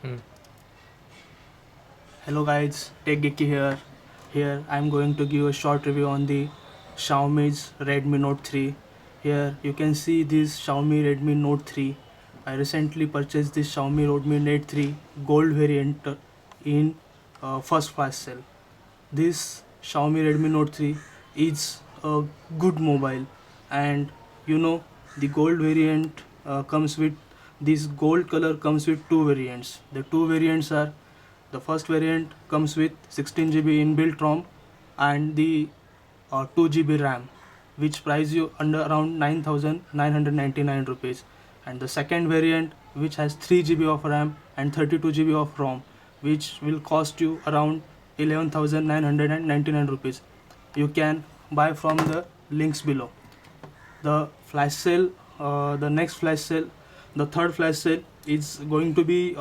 Hmm. Hello guys, Tech Geeky here. Here I'm going to give a short review on the Xiaomi's Redmi Note 3. Here you can see this Xiaomi Redmi Note 3. I recently purchased this Xiaomi Redmi Note 3 gold variant in first flash sale. This Xiaomi Redmi Note 3 is a good mobile, and you know the gold variant comes with this gold color comes with two variants. The two variants are, the first variant comes with 16 GB inbuilt ROM and the 2 GB RAM, which price you under around 9,999 rupees. And the second variant, which has 3 GB of RAM and 32 GB of ROM, which will cost you around 11,999 rupees. You can buy from the links below. The flash sale, the next flash sale, the third flash sale is going to be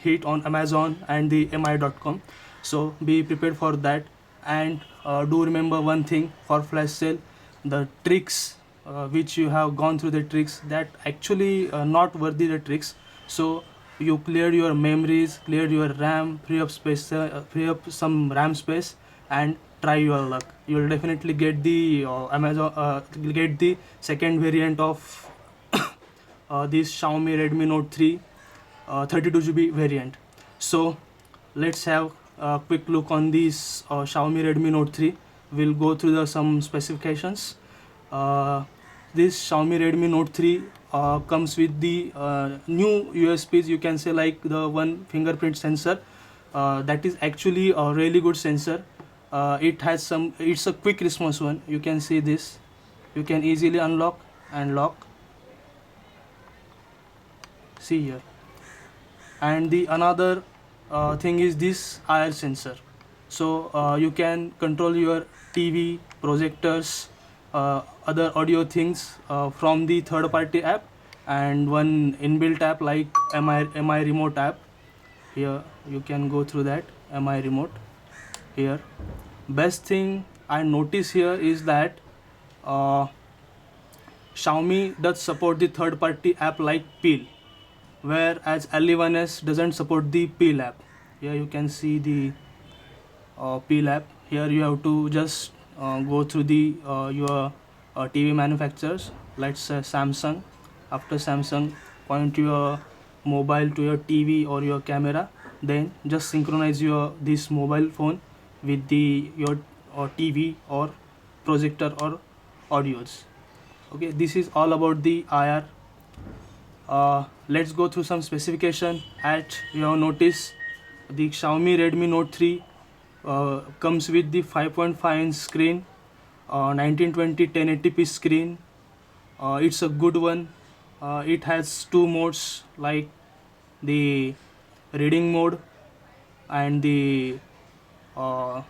hit on Amazon and the mi.com, so be prepared for that. And do remember one thing for flash sale: the tricks which you have gone through, the tricks that actually not worthy the tricks. So you cleared your memories, cleared your RAM, free up space, free up some RAM space, and try your luck. You will definitely get the Amazon, get the second variant of this Xiaomi Redmi Note 3 32 GB variant. So let's have a quick look on this Xiaomi Redmi Note 3. We'll go through some specifications. Uh, this Xiaomi Redmi Note 3 comes with the new USPs, you can say, like the one fingerprint sensor. That is actually a really good sensor. It has some, it's a quick response one. You can see this. You can easily unlock and lock. See here. And the another thing is this IR sensor. So you can control your TV, projectors, other audio things from the third party app, and one inbuilt app like mi remote app. Here you can go through that mi remote. Here best thing I notice here is that uh, Xiaomi does support the third party app like Peel, whereas L1s doesn't support the Peel app. Here you can see the Peel app. Here you have to just go through the your TV manufacturers. Let's say Samsung. After Samsung, point your mobile to your TV or your camera. Then just synchronize your this mobile phone with the your TV or projector or audios. Okay, this is all about the IR. Let's go through some specification. At you have noticed the Xiaomi Redmi Note 3 comes with the 5.5-inch screen, 1920 1080p screen. It's a good one. It has two modes like the reading mode and the uh,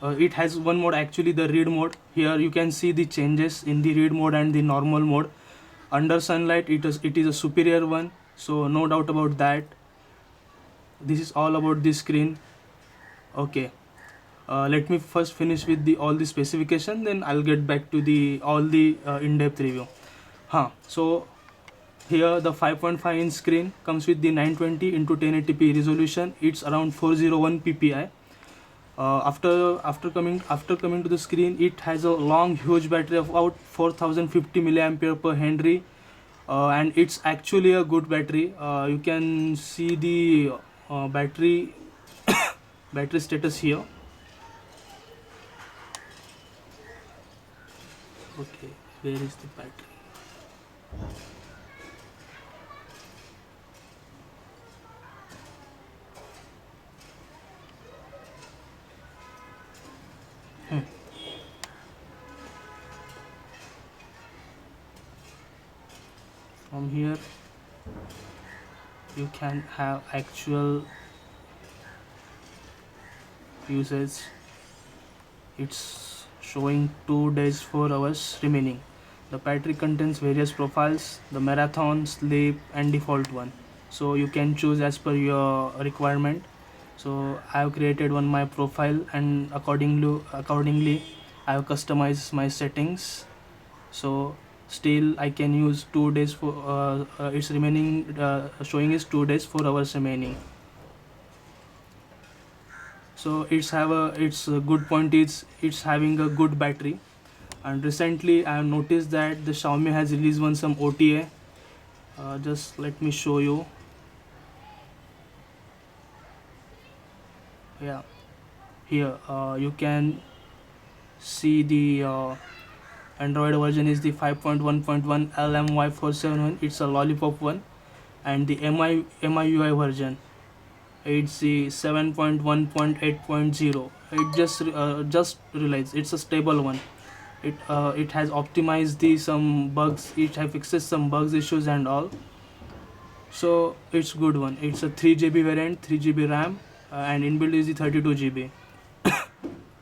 it has one mode actually, the read mode. Here you can see the changes in the read mode and the normal mode. Under sunlight it is a superior one, so no doubt about that. This is all about the screen. Okay, let me first finish with the all the specification, then I'll get back to the all the in-depth review. So here the 5.5-inch screen comes with the 920 into 1080p resolution. It's around 401 ppi. After coming to the screen, it has a long huge battery of about 4050 milliampere per Henry, and it's actually a good battery. You can see the battery battery status here. Okay, where is the battery? Hmm. From here you can have actual usage. It's showing 2 days 4 hours remaining. The battery contains various profiles: the marathon, sleep, and default one. So you can choose as per your requirement. So I have created one my profile, and accordingly I have customized my settings. So Still I can use 2 days for it's remaining showing is 2 days 4 hours remaining. So its a good point is it's having a good battery. And recently I have noticed that the Xiaomi has released some OTA. Just let me show you. Yeah, here you can see the Android version is the 5.1.1 LMY471. It's a lollipop one. And the MIUI version, it's the 7.1.8.0. It just realized it's a stable one. It has optimized the some bugs. It has fixes some bugs issues and all. So it's good one. It's a 3 GB variant, 3 GB RAM, and inbuilt is the 32 GB.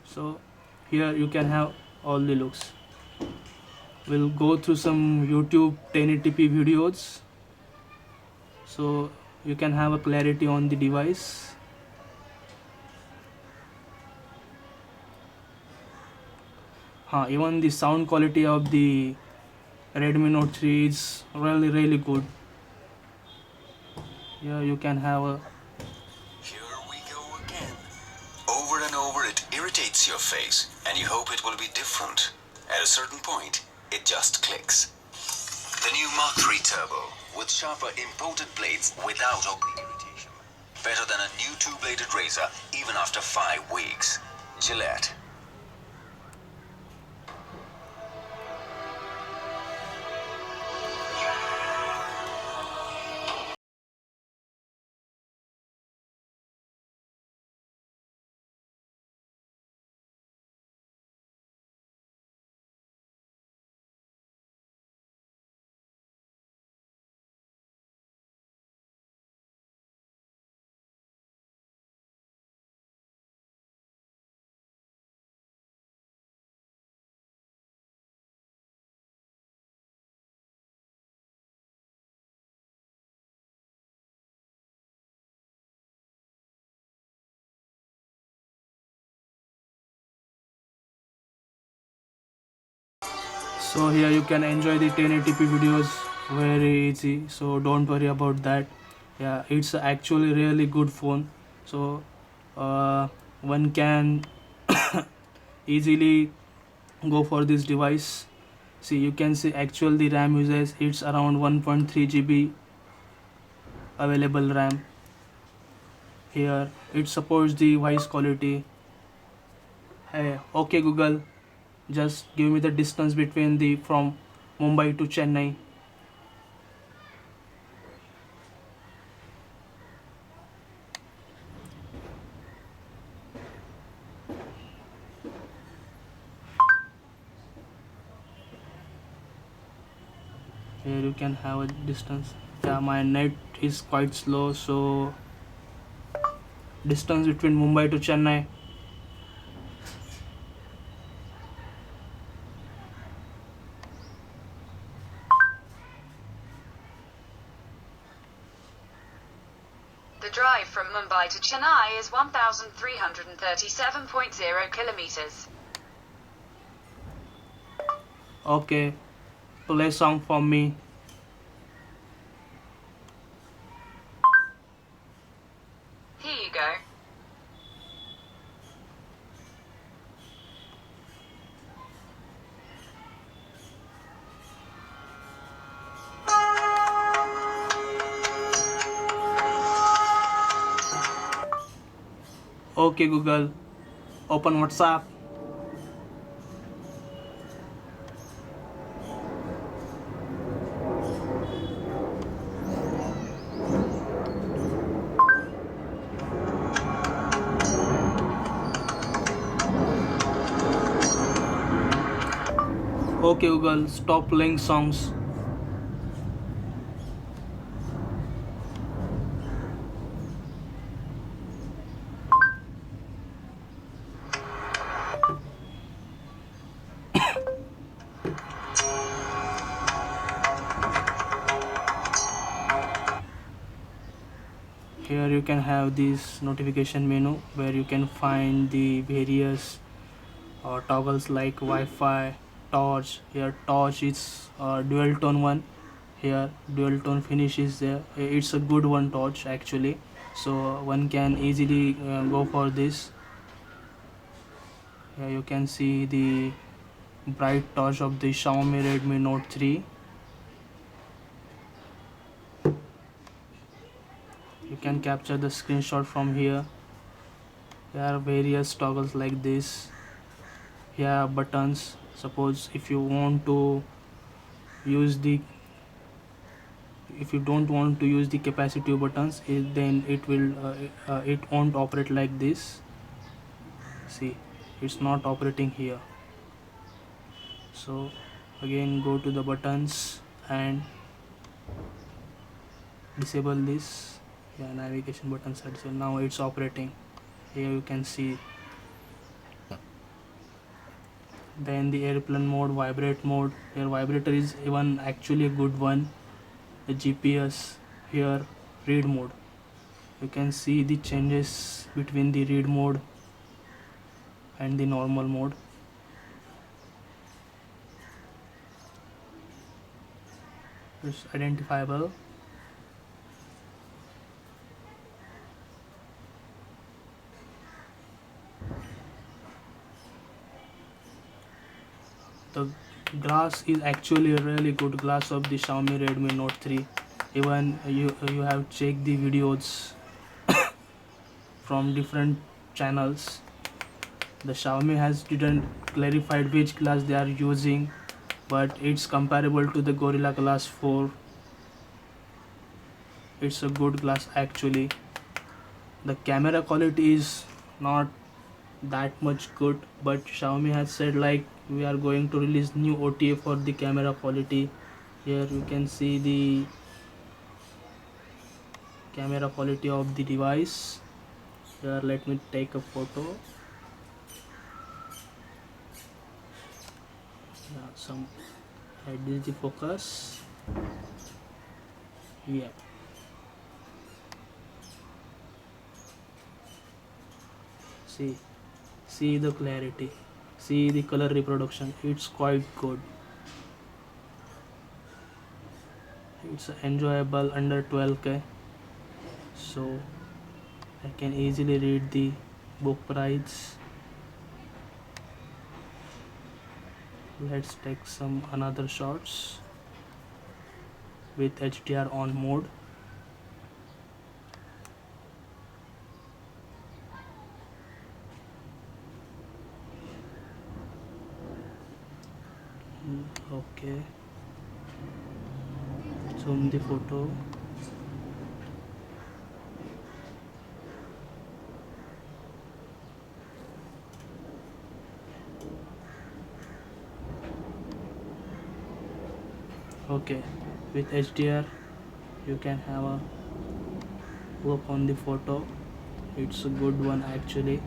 So here you can have all the looks. We'll go through some YouTube 1080p videos, so you can have a clarity on the device. Even the sound quality of the Redmi Note 3 is really good. Yeah, you can have a Here we go again. Over and over it irritates your face, and you hope it will be different. At a certain point, it just clicks. The new Mark 3 Turbo, with sharper imported blades without ugly irritation. Better than a new two-bladed razor, even after 5 weeks. Gillette. so here you can enjoy the 1080p videos very easy, so don't worry about that. Yeah, it's actually really good phone. So one can easily go for this device. See, you can see actual the RAM usage, it's around 1.3 GB available RAM. Here it supports the voice quality. Hey, okay Google, just give me the distance between the from Mumbai to Chennai. Here you can have a distance. Yeah, my net is quite slow, so distance between Mumbai to Chennai. The drive from Mumbai to Chennai is 1,337.0 kilometers. Okay, play song for me. Here you go. Okay Google, open WhatsApp. Okay Google, stop playing songs. Here you can have this notification menu where you can find the various toggles like Wi-Fi, torch. Here torch is dual tone one. Here dual tone finish is there. It's a good one torch actually, so one can easily go for this. Here you can see the bright torch of the Xiaomi Redmi Note 3. You can capture the screenshot from here. There are various toggles like this. Here are buttons. Suppose if you want to use the if you don't want to use the capacitive buttons, then it won't operate like this. See, it's not operating here. So again go to the buttons and disable this. Yeah, navigation buttons are disabled. Now it's operating. Here you can see. Then the airplane mode, vibrate mode. Here vibrator is even actually a good one. The GPS, here read mode. You can see the changes between the read mode and the normal mode. It's identifiable. The glass is actually a really good glass of the Xiaomi Redmi Note 3. Even you have checked the videos from different channels. The Xiaomi has didn't clarified which glass they are using, but it's comparable to the Gorilla Glass 4. It's a good glass actually. The camera quality is not that much good, but Xiaomi has said like we are going to release new OTA for the camera quality. Here you can see the camera quality of the device. Here let me take a photo. Yeah, some this is the focus. Yeah, see the clarity, see the color reproduction. It's quite good. It's enjoyable under 12K, so I can easily read the book price. Let's take some another shots with HDR on mode. Okay, zoom the photo. Okay, with HDR you can have a look on the photo. It's a good one actually,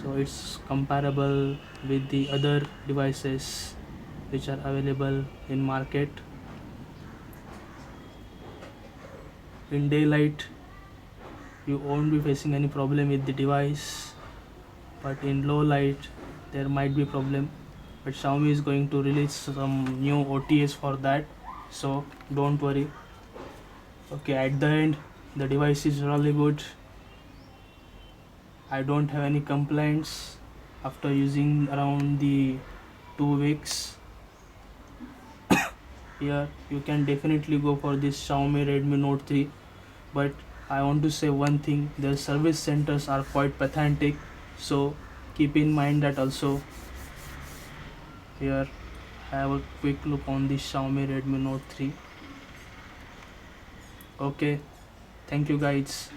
so it's comparable with the other devices which are available in market. In daylight you won't be facing any problem with the device, but in low light there might be problem. But Xiaomi is going to release some new OTAs for that, so don't worry. Okay, at the end the device is really good. I don't have any complaints after using around the 2 weeks. Here you can definitely go for this Xiaomi Redmi Note 3, but I want to say one thing, their service centers are quite pathetic, so keep in mind that also. Here have a quick look on the Xiaomi Redmi Note 3. Okay, thank you guys.